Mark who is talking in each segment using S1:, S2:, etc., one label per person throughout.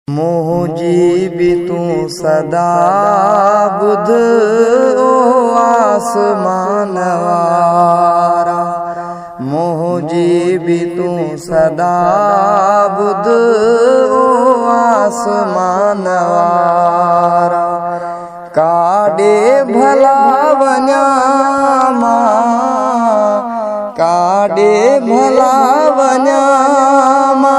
S1: मोहजी भी तू सदा बुध ओ आसमान वारा। मोहजी भी तू सदा बुध ओ आसमान वारा। काडे भला वन्यामा काडे भला वन्यामा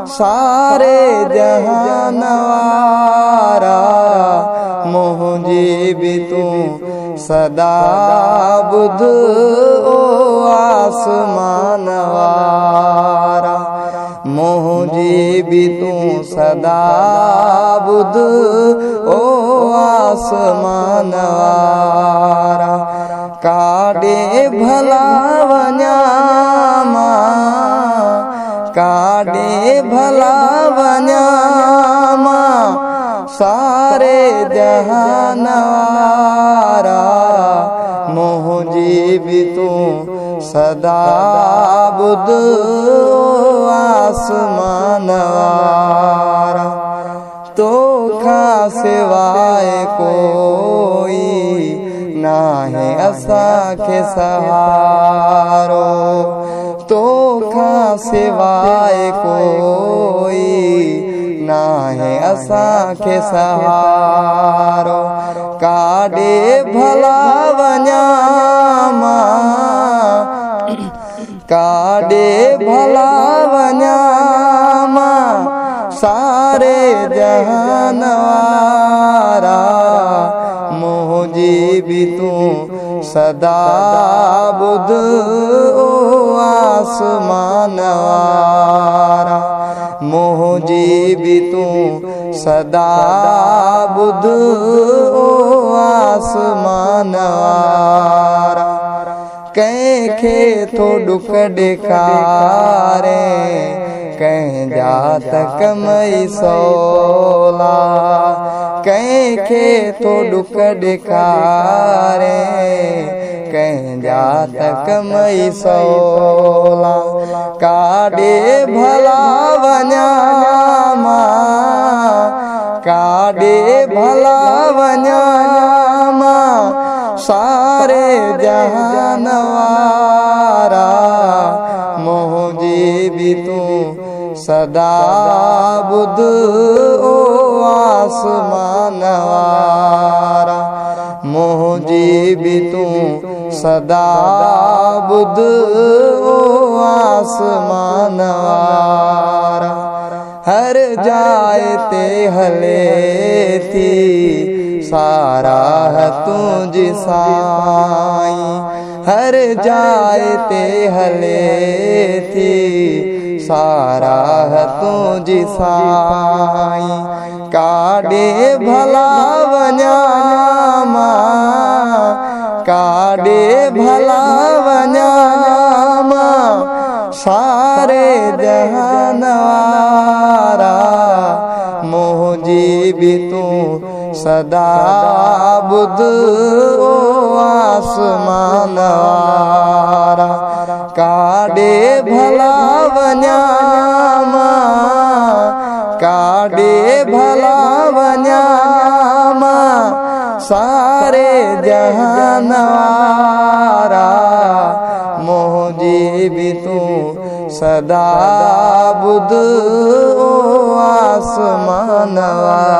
S1: सारे जहान वारा। मोहजी भी तू सदा बुध ओ आसमान वारा। मोहजी भी तू सदा बुध ओ आसमान वारा। काडे भला वन्यामा काडे भला वन्यामा सारे जहान वारा। मोहजी भी तू सदा बुध आसमान वारा। तो खा सिवाय कोई नाहे असा के सहारो। तो खा सिवाय कोई नाहे असा के सहारो। काडे भला वन्यामा काडे भला वन्यामा सारे जहान वारा। मोहजी भी तू सदा बुध ओ आसमान वारा। मोहजी भी तू सदा बुध ओ आसमान वारा। कैखे थो डुक ॾेखारे कहीं जात कमई सोला। कैखे थो डुक ॾेखारे कहीं जात कमई सोला। काडे भला वन्यामा काडे भला वन्यामा सारे जहान वारा। मोहजी भी तू सदा बुध ओ आसमान वारा। मोहजी भी तू सदा बुध ओ आसमान वारा। हर जाए ते हले थी सारा तुझ साई। हर जाए ते हले थी सारा तुझ साई। काडे भला वन्यामा काडे भला वन्यामा सारे जहान वारा। मोहजी भी तू सदा बुध ओ आसमान वारा। काडे भला वन्यामा काडे भला वन्यामा सारे जहान वारा। मोहजी भी तू सदा बुध ओ आसमान वारा।